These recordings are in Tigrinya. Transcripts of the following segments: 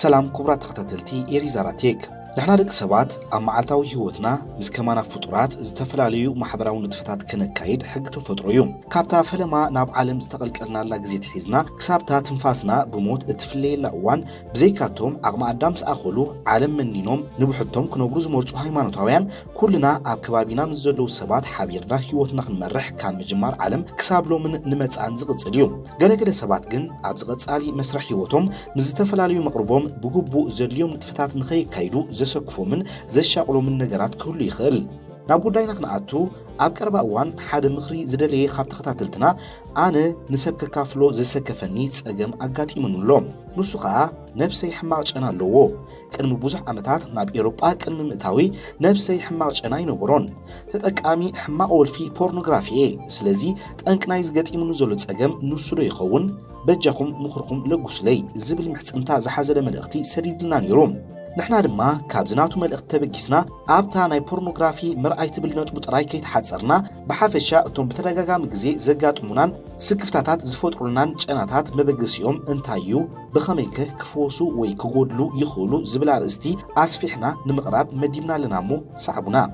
سلام كبرى تختتلتي إيريزاراتيك نحن دك سبات أما عالتاوي هيوتنا مسكمانا فطورات زتفلاليو محبراو نتفتات كنكايد حق تفطرويوم كابتا فلما ناب عالم زتقلقلنا لاجزيت حيزنا كسابتا تنفاسنا بموت اتفلي لأوان بزيكاتهم عقم أدامس أخولو عالم منينوم نبحتهم كنوبروز مرسو هايمانوتاويان كلنا أبكبابينا مزلو سبات حبيرنا هيوتنا خنمرح كان مجمار عالم كسابلو من نمت عن زغط اليوم قال سبات جن أبزغط علي مسرح هيوتهم مزتفلاليو مقربهم بقبو زليوم نتفتات نخي كايدو زسكفو من زشاقلو من نجرات كل يخل نابو داينا قنعتو أب قرب أوان حاد مخري زدلي خاب تختاتلتنا أنا نسبك كافلو زسكفني تسأجم أقاتي من اللوم نسوقها نفسي حماج أنا لوو كان مبوزح عمتات ناب إيروبا كان ممتاوي نفسي حماج أنا ينبرون تتأكامي حما أول في بورنوغرافي سلازي تأنكنايز قاتي من نزولو تسأجم نسولو يخون بجاكم مخركم لقسلي زبل محتسنتا زحازة ملأختي سريدلنا نيروم نحنا دما كابزناتو ملأخت تبقيسنا أبتا ناي بورنوغرافي مرأي تبلنات بطراي كي تحادثرنا بحافشا أتوم بترقاقا مقزي زقات منان سكفتاتات زفوترولنان جاناتات مبقسيوم انتايو بخميكه كفوسو ويكغودلو يخولو زبلا رأستي أسفحنا نمقراب مديمنا لنامو صعبنا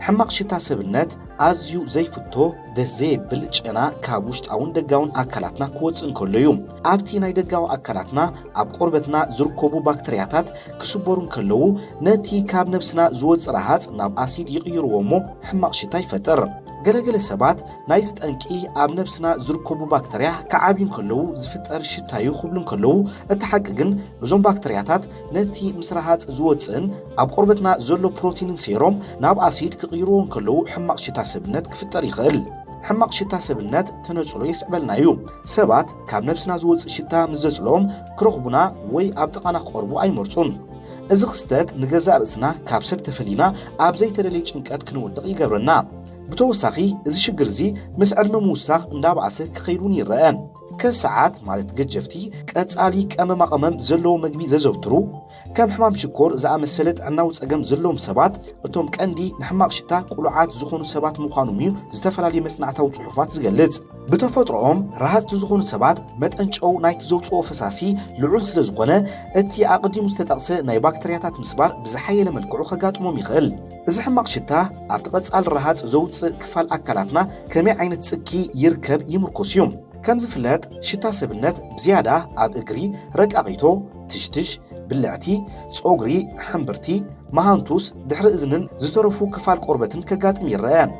حماق شتا سبنت أزيو زي فتو دزي بلجنا كابوشت أون دقاون أكلاتنا كوتس انكوليوم أبتي ناي دقاو أكلاتنا أب قربتنا زركوبو باكترياتات كسبورون كلو نتي كاب نفسنا زود صراحات ناب أسيد يغيرومو حماق شتا يفتر قلقل سبات نايزت أنكي أب نفسنا زركوبو باكتريا كعابين كلو زفتر شتايو خبلن كلو اتحققن نزوم باكترياتات نتي مسراحات زود سن أب قربتنا زلو بروتين سيروم ناب أسيد كغيروون كلو حماق شتا سبنت كفتر يخل حماق شتا سبنت تنصلو يسقبلنايو سبات كاب نفسنا زود شتا مزصلوم كرخبنا وي أب تقانا قربو أي مرصون إذا خستات نجزا رأسنا كاب سبت فلينا أب زي ترلي چنقات كنودق يقبرنا بتوساخي إذا شجرزي مسعد مموساخ ندابعسه كخيرون يرآن كساعات مالت ججفتي كأتسالي كأما مقامم زلو مجبي زوترو كم حمام شكور زعم السلت عناوت أجم زلوم سبات أتوم كأندي نحماق شتا قلعات زخون سبات مخانوميو زتفلالي مسنعتا وصحفات زغلت بتفطرهم راحت تزخون سبات متأنشأو نايت زوتو فساسي لعون سلزقونه اتي أقدي مستتقسي ناي باكترياتات مسبار بزحايا لملكعو خقاتمو ميخل إذا حماق شتا أبتقصال راحت زوت كفال أكلاتنا كمي عين تسكي يركب يمركوسيوم كم زفلات شتا سبنت بزيادة أب إقري رقاقيتو تشتش بلعتي صوغري حنبرتي مهانتوس دحر إذنن زترفو كفال قربتن كقاتم يرآن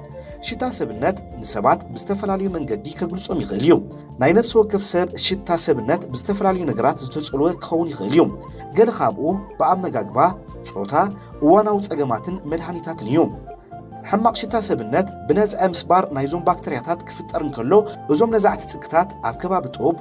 شتا سبنت نسبات بستفلاليو من قدي كقلصوم يخيليو ناي نفس وكف سب شتا سبنت بستفلاليو نقرات زتسقلوه كخون يخيليو قال خابو بأم مقاقبا صوتا واناو تسقماتن مدحانيتاتن يوم حماق شتا سبنت بنزع مسبار نايزوم باكترياتات كفترن كلو ازوم نزعت تسكتات ابكبا بطوب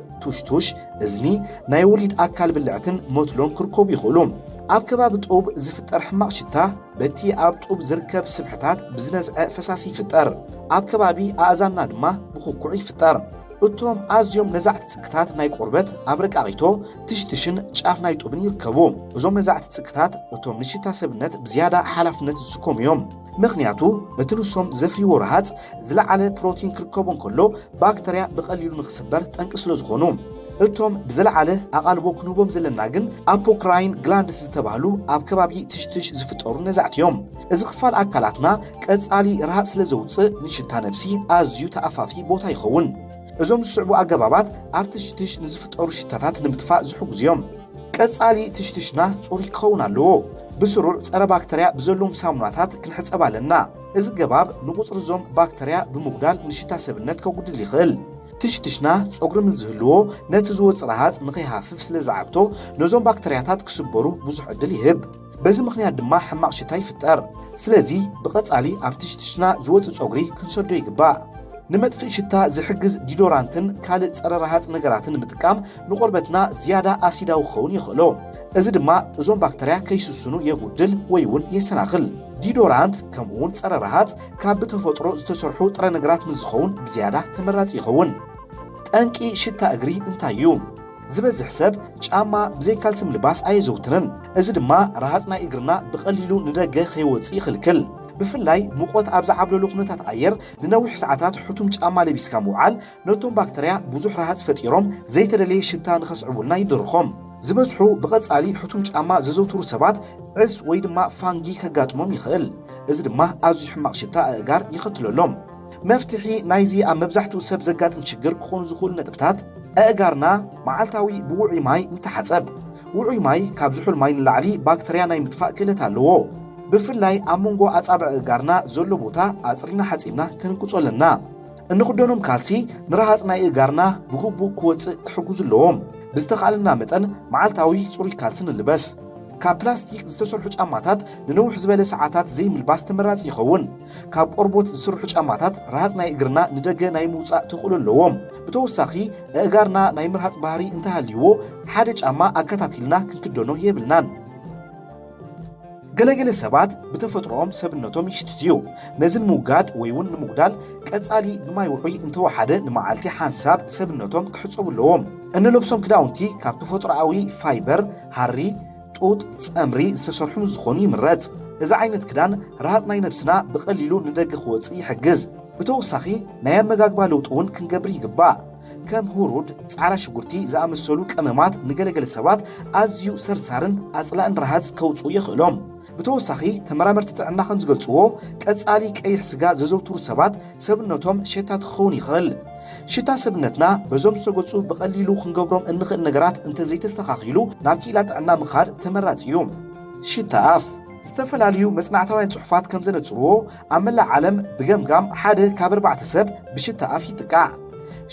توش ازني نايوليد اكال بلعتن موتلون كركوب يخولوم ابكبا بطوب زفتر حماق شتا بتي ابطوب زركب سبحتات بزنزع فساسي فتر ابكبا بي اازانا دما بخوكوعي فتر اتوم ازيوم نزعت تسكتات ناي قربت ابرك اغيتو تشتشن شاف ناي طوبن يركبو ازوم نزعت تسكتات اتوم نشتا سبنت بزيادة حلفنت زكوم يوم مخنياتو اتنوسوم زفري ورهات زلعالة بروتين كركبون كله باكتريا بقليلو نخسبر تنقسلو زخونوم اتوم بزلعالة اقالبو كنوبوم زلناقن ابوكراين جلاندس زتبالو اب كبابي تشتش زفتورو نزعت يوم ازخفال اكالاتنا كاتسالي رهات لزوص نشتا نفسي ازيو تأفافي بوتا يخون ازوم السعبو اقبابات اب تشتش نزفتورو شتاتات نمتفاء زحوق زيوم كاتسالي تشتشنا صوري كونا لو بسرور صره باكتريا بزلوم ساموناتات كنحصبالنا از جباب نقطر زوم باكتريا بمقدال نشتا سبنت كغدل يخل تشتشنا صقر مزهلو نتزو صراحات نخيحافف سلازعبتو نزوم باكترياتات كسبرو بزح عدل يهب بز مخنيات دما حماق شتا يفتر سلازي بقصالي اب تشتشنا زوت صقري كنسدو يغبا نمطفئ شتا زحجز ديدورانتن كالئ صره راحت نغراتن متقام نقربتنا زياده اسيداو خون يخلو እዚ ድማ እዞም ባክተሪያ ከይስስኑ የጉድል ወይውን የሰናኽል ዲዶራንት ከምውን ፀረ ረሃት ካብ ተፈጥሮ ዝተሰርሑ ጥረ ነገራት ምዝኸውን ብዝያዳ ተመራፂ ይኸውን ጠንቂ ሽታ እግሪ እንታዩ ዝበዝሕ ሰብ ጫማ ብዘይ ካልሲም ልባስ ኣይዘውትርን እዚ ድማ ረሃፅና እግርና ብቐሊሉ ንደገ ከይወጽእ ይኽልክል ብፍላይ ሙቆት ኣብ ዝዓብለሉ ኩነታት ኣየር ንነዊሕ ሰዓታት ሕቱም ጫማ ለቢስካ ምውዓል ነቶም ባክተርያ ብዙሕ ረሃፅ ፈጢሮም ዘይተደለየ ሽታ ንኸስዕቡልና ይድርኾም ዝበዝሑ ብቐጻሊ ሕቱም ጫማ ዘዘውትሩ ሰባት ዕስ ወይ ድማ ፋንጊ ከጋጥሞም ይኽእል እዚ ድማ ኣዝዩ ሕማቕ ሽታ ኣእጋር ይኸትለሎም መፍትሒ ናይዚ ኣብ መብዛሕትኡ ሰብ ዘጋጥም ችግር ክኾኑ ዝኽእሉ ነጥብታት ኣእጋርና መዓልታዊ ብውዑይ ማይ ንተሓፀብ ውዑይ ማይ ካብ ዝሑል ማይ ንላዕሊ ባክተርያ ናይ ምጥፋእ ክእለት ኣለዎ ብፍላይ ኣብ መንጎ ኣጻብዕ ኣእጋርና ዘሎ ቦታ ኣጽሪና ሓጺብና ክንቅጾ ኣለና እንኽደኖም ካልሲ ንረሃፅ ናይ ኣእጋርና ብግቡእ ክወፅእ ክሕጉዙ ኣለዎም ብዝተኻለና መጠን መዓልታዊ ጽሩይ ካልሲ ንልበስ ካብ ፕላስቲክ ዝተሰርሑ ጫማታት ንነዊሕ ዝበለ ሰዓታት ዘይምልባስ ተመራፂ ይኸውን ካብ ቆርቦት ዝስርሑ ጫማታት ረሃፅ ናይ እግርና ንደገ ናይ ምውፃእ ተኽእሎ ኣለዎም ብተወሳኺ ኣእጋርና ናይ ምርሃፅ ባህሪ እንተሃልይዎ ሓደ ጫማ ኣከታቲልና ክንክደኖ የብልናን ገለገለ ሰባት ብተፈጥሮኦም ሰብነቶም ይሽትትዩ ነዚ ንምውጋድ ወይ እውን ንምጉዳል ቀጻሊ ብማይ ውዑይ እንተወሓደ ንመዓልቲ ሓንሳብ ሰብነቶም ክሕፀቡ ኣለዎም እንለብሶም ክዳውንቲ ካብ ተፈጥሮኣዊ ፋይበር ሃሪ ጡጥ ጸምሪ ዝተሰርሑ ዝኾኑ ይምረጽ እዚ ዓይነት ክዳን ረሃፅ ናይ ነብስና ብቐሊሉ ንደገ ክወፅእ ይሕግዝ ብተወሳኺ ናይ ኣመጋግባ ለውጢ እውን ክንገብር ይግባእ ከም ሁሩድ ጻዕዳ ሽጉርቲ ዝኣመሰሉ ቀመማት ንገለገለ ሰባት ኣዝዩ ሰርሳርን ኣጽላእን ረሃፅ ከውፅኡ የኽእሎም ብተወሳኺ ተመራመርቲ ጥዕና ከም ዝገልጽዎ ቀጻሊ ቀይሕ ስጋ ዘዘውትሩ ሰባት ሰብነቶም ሸታት ክኸውን ይኽእል ሽታ ሰብነትና በዞም ዝተገልጹ ብቐሊሉ ክንገብሮም እንኽእል ነገራት እንተዘይተስተኻኺሉ ናብ ኪላ ጥዕና ምኻድ ተመራፂ እዩ ሽታ ኣፍ ዝተፈላለዩ መጽናዕታውያን ጽሑፋት ከም ዘነጽርዎ ኣብ መላእ ዓለም ብገምጋም ሓደ ካብ 4 ሰብ ብሽታ ኣፍ ይጥቃዕ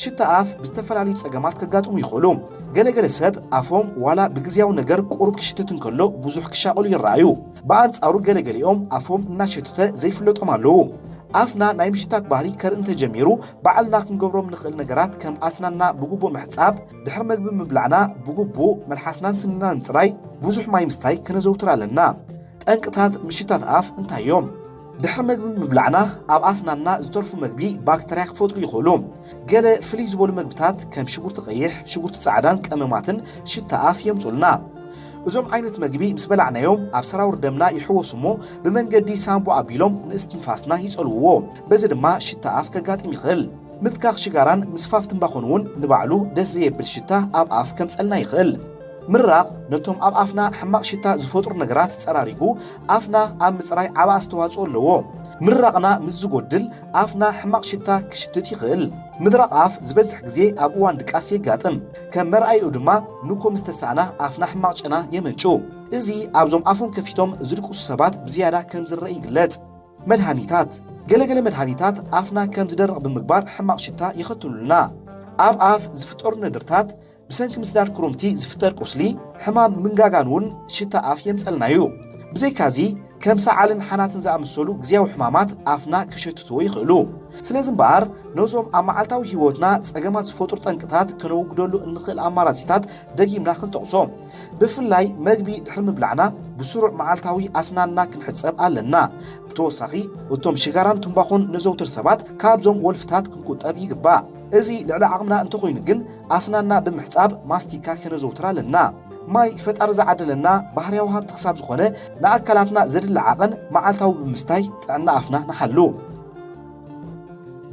ሽታ ኣፍ ብዝተፈላለዩ ጸገማት ከጋጥሙ ይኽእሉ ገለገለ ሰብ ኣፎም ዋላ ብግዚያዊ ነገር ቁሩብ ክሽትት እንከሎ ብዙሕ ክሻቐሉ ይረኣዩ ብኣንጻሩ ገለገሊኦም ኣፎም እናሸተተ ዘይፍለጦም ኣለዉ ኣፍና ናይ ምሽታት ባህሪ ከርኢ እንተጀሚሩ በዓልና ክንገብሮም ንኽእል ነገራት ከም ኣስናና ብግቡእ ምሕጻብ ድሕሪ መግቢ ምብላዕና ብግቡእ መልሓስናን ስንናን ምጽራይ ብዙሕ ማይ ምስታይ ክነዘውትር ኣለና ጠንቅታት ምሽታት ኣፍ እንታይ እዮም ድሕሪ መግቢ ምብላዕና ኣብ ኣስናና ዝተርፉ መግቢ ባክተርያ ክፈጥሩ ይኽእሉ ገለ ፍልይ ዝበሉ መግብታት ከም ሽጉርቲ ቀይሕ ሽጉርቲ ጻዕዳን ቀመማትን ሽታ ኣፍ የምጹልና እዞም ዓይነት መግቢ ምስ በላዕናዮም ኣብ ሰራውር ደምና ይሕወሱ እሞ ብመንገዲ ሳምቦ ኣቢሎም ንእስትንፋስና ይጸልውዎ በዚ ድማ ሽታ ኣፍ ከጋጥም ይኽእል ምትካኽ ሽጋራን ምስፋፍ ትንባኾን እውን ንባዕሉ ደስ ዘየብል ሽታ ኣብ ኣፍ ከምጸልና ይኽእል ምራቕ ነቶም ኣብ ኣፍና ሕማቕ ሽታ ዝፈጥሩ ነገራት ጸራሪጉ ኣፍና ኣብ ምጽራይ ዓባ ኣስተዋጽኦ ኣለዎ ምራቕና ምስ ዝጐድል ኣፍና ሕማቕ ሽታ ክሽትት ይኽእል ምድራቕ ኣፍ ዝበዝሕ ግዜ ኣብ እዋን ድቃስ የጋጥም ከም መርኣይኡ ድማ ንኮ ምስ ተሳእና ኣፍና ሕማቕ ጨና የመንጩ እዚ ኣብዞም ኣፎም ከፊቶም ዝድቅሱ ሰባት ብዝያዳ ከም ዝረአ ይግለጽ መድሃኒታት ገለገለ መድሃኒታት ኣፍና ከም ዝደርቕ ብምግባር ሕማቕ ሽታ ይኸትሉልና ኣብ ኣፍ ዝፍጠሩ ነድርታት ብሰንኪ ምስዳድ ክሩምቲ ዝፍጠር ቁስሊ ሕማም ምንጋጋን እውን ሽታ ኣፍ የምጸልና እዩ ብዘይካዚ ከም ሰዓልን ሓናትን ዝኣመሰሉ ግዝያዊ ሕማማት ኣፍና ክሸትትዎ ይኽእሉ ስለዚ እምበኣር ነዞም ኣብ መዓልታዊ ህይወትና ጸገማት ዝፈጥሩ ጠንቅታት ከነውግደሉ እንኽእል ኣማራጺታት ደጊምና ክንጠቕሶም ብፍላይ መግቢ ድሕሪ ምብላዕና ብስሩዕ መዓልታዊ ኣስናንና ክንሕጸብ ኣለና ብተወሳኺ እቶም ሽጋራን ትንባኾን ነዘውትር ሰባት ካብዞም ወልፍታት ክንቁጠብ ይግባእ እዚ ልዕሊ ዓቕምና እንተኾይኑ ግን ኣስናንና ብምሕጻብ ማስቲካ ከነዘውትር ኣለና ማይ ፈጣሪ ዝዓደለና ባህርያዊ ሃብቲ ክሳብ ዝኾነ ንኣካላትና ዘድሊ ዓቐን መዓልታዊ ብምስታይ ጥዕና ኣፍና ንሓሉ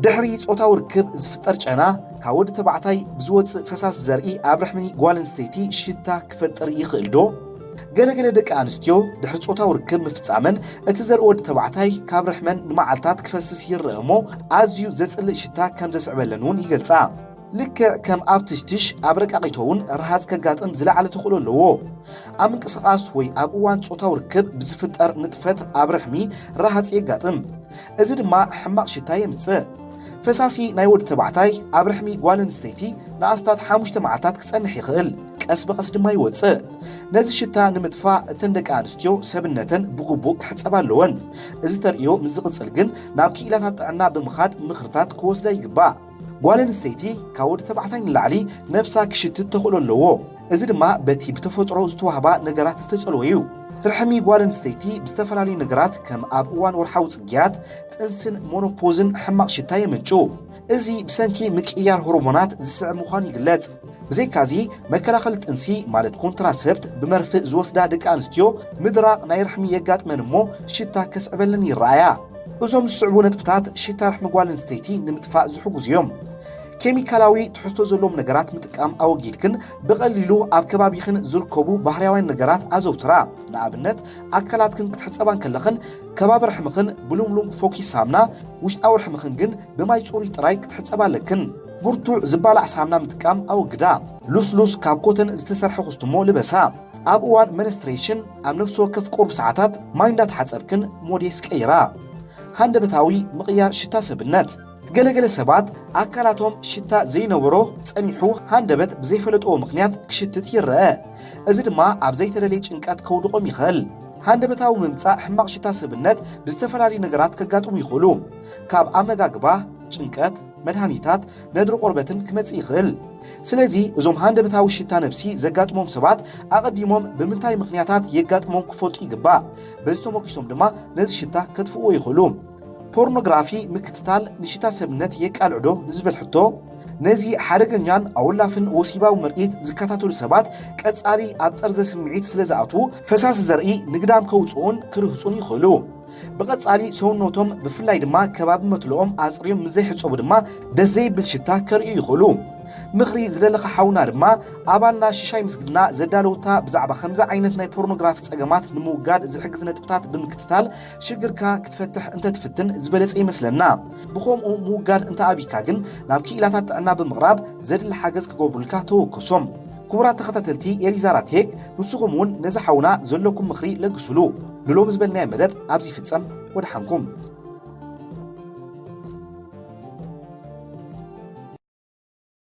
ድሕሪ ጾታዊ ርክብ ዝፍጠር ጨና ካብ ወዲ ተባዕታይ ብዝወፅእ ፈሳሲ ዘርኢ ኣብ ረሕሚ ጓል ኣንስተይቲ ሽታ ክፈጥር ይኽእል ዶ ገለገለ ደቂ ኣንስትዮ ድሕሪ ጾታዊ ርክብ ምፍጻመን እቲ ዘርኢ ወዲ ተባዕታይ ካብ ረሕመን ንመዓልታት ክፈስስ ይርአ እሞ ኣዝዩ ዘጽልእ ሽታ ከም ዘስዕበለን እውን ይገልጻ ልክዕ ከም ኣብ ትሽትሽ ኣብ ረቃቒቶ እውን ረሃፅ ከጋጥም ዝለዓለ ተኽእሎ ኣለዎ ኣብ ምንቅስቓስ ወይ ኣብ እዋን ጾታዊ ርክብ ብዝፍጠር ንጥፈት ኣብ ረሕሚ ረሃፅ የጋጥም እዚ ድማ ሕማቕ ሽታ የምጽእ ፈሳሲ ናይ ወዲ ተባዕታይ ኣብ ረሕሚ ጓል ኣንስተይቲ ንኣስታት 5 መዓልታት ክጸንሕ ይኽእል ቀስ በቐስ ድማ ይወፅእ ነዚ ሽታ ንምጥፋእ እተን ደቂ ኣንስትዮ ሰብነተን ብግቡእ ክሕጸባ ኣለወን እዚ ተርእዮ ምስ ዝቕጽል ግን ናብ ክኢላታት ጥዕና ብምኻድ ምኽርታት ክወስዳ ይግባእ ጓል ኣንስተይቲ ካብ ወዲ ተባዕታይ ንላዕሊ ነብሳ ክሽትት ተኽእሎ ኣለዎ እዚ ድማ በቲ ብተፈጥሮ ዝተዋህባ ነገራት ዝተጸልወ እዩ ረሕሚ ጓል ኣንስተይቲ ብዝተፈላለዩ ነገራት ከም ኣብ እዋን ወርሓዊ ጽግያት ጥንስን ሞኖፖዝን ሕማቕ ሽታ የመንጩ እዚ ብሰንኪ ምቅያር ሆርሞናት ዝስዕብ ምዃኑ ይግለጽ ብዘይካዚ መከላኸሊ ጥንሲ ማለት ኮንትራሰፕት ብመርፍእ ዝወስዳ ደቂ ኣንስትዮ ምድራቕ ናይ ርሕሚ የጋጥመን እሞ ሽታ ከስዕበለን ይረኣያ እዞም ዝስዕቡ ነጥብታት ሽታ ርሕሚ ጓል ኣንስተይቲ ንምጥፋእ ዝሕጉዙ እዮም ኬሚካላዊ ትሕዝቶ ዘለዎም ነገራት ምጥቃም ኣወጊድክን ብቐሊሉ ኣብ ከባቢኽን ዝርከቡ ባህርያውያን ነገራት ኣዘውትራ ንኣብነት ኣካላትክን ክትሕፀባን ከለኽን ከባቢ ርሕምኽን ብሉምሉም ፎኪስ ሳምና ውሽጣዊ ርሕምኽን ግን ብማይ ጽሩይ ጥራይ ክትሕፀባ ኣለክን ብርቱዕ ዝባላዕ ሳምና ምጥቃም ኣወግዳ ሉስሉስ ካብ ኮተን ዝተሰርሐ ኩስትሞ ልበሳ ኣብ እዋን መንስትሬሽን ኣብ ነፍሲ ወከፍ ቁርብ ሰዓታት ማይ እንዳተሓፀብክን ሞዴስ ቀይራ ሃንደበታዊ ምቕያር ሽታ ሰብነት ገለገለ ሰባት ኣካላቶም ሽታ ዘይነበሮ ጸኒሑ ሃንደበት ብዘይፈለጥዎ ምኽንያት ክሽትት ይረአ እዚ ድማ ኣብ ዘይተደለየ ጭንቀት ከውድቖም ይኽእል ሃንደበታዊ ምምጻእ ሕማቕ ሽታ ሰብነት ብዝተፈላለዩ ነገራት ከጋጥሙ ይኽእሉ ካብ ኣመጋግባ ጭንቀት መድሃኒታት ነድሪ ቆርበትን ክመጽእ ይኽእል ስለዚ እዞም ሃንደበታዊ ሽታ ነብሲ ዘጋጥሞም ሰባት ኣቐዲሞም ብምንታይ ምኽንያታት የጋጥሞም ክፈልጡ ይግባእ በዚ ተመኪሶም ድማ ነዚ ሽታ ከጥፍእዎ ይኽእሉ ፖርኖግራፊ ምክትታል ንሽታ ሰብነት የቃልዕዶ ንዝብል ሕቶ ነዚ ሓደገኛን ኣውላፍን ወሲባዊ ምርኢት ዝከታተሉ ሰባት ቀጻሊ ኣብ ጠርዘ ስምዒት ስለ ዝኣትዉ ፈሳሲ ዘርኢ ንግዳም ከውፅኡን ክርህፁን ይኽእሉ ብቐጻሊ ሰውነቶም ብፍላይ ድማ ከባቢ መትልኦም ኣጽርዮም ምዘይሕፀቡ ድማ ደስ ዘይብል ሽታ ከርእዩ ይኽእሉ ምኽሪ ዝደለኸ ሓውና ድማ ኣባልና ሽሻይ ምስግድና ዘዳለውታ ብዛዕባ ከምዚ ዓይነት ናይ ፖርኖግራፊ ጸገማት ንምውጋድ ዝሕግዝ ነጥብታት ብምክትታል ሽግርካ ክትፈትሕ እንተትፍትን ዝበለጸ ይመስለና ብኸምኡ ምውጋድ እንተኣቢካ ግን ናብ ክኢላታት ጥዕና ብምቕራብ ዘድሊ ሓገዝ ክገብሩልካ ተወከሶም ክቡራት ተኸታተልቲ ኤሊዛራቴክ ንስኹም እውን ነዚ ሓውና ዘለኩም ምኽሪ ለግሱሉ ንሎም ዝበልናዮ መደብ ኣብዚ ፍጸም ወድሓንኩም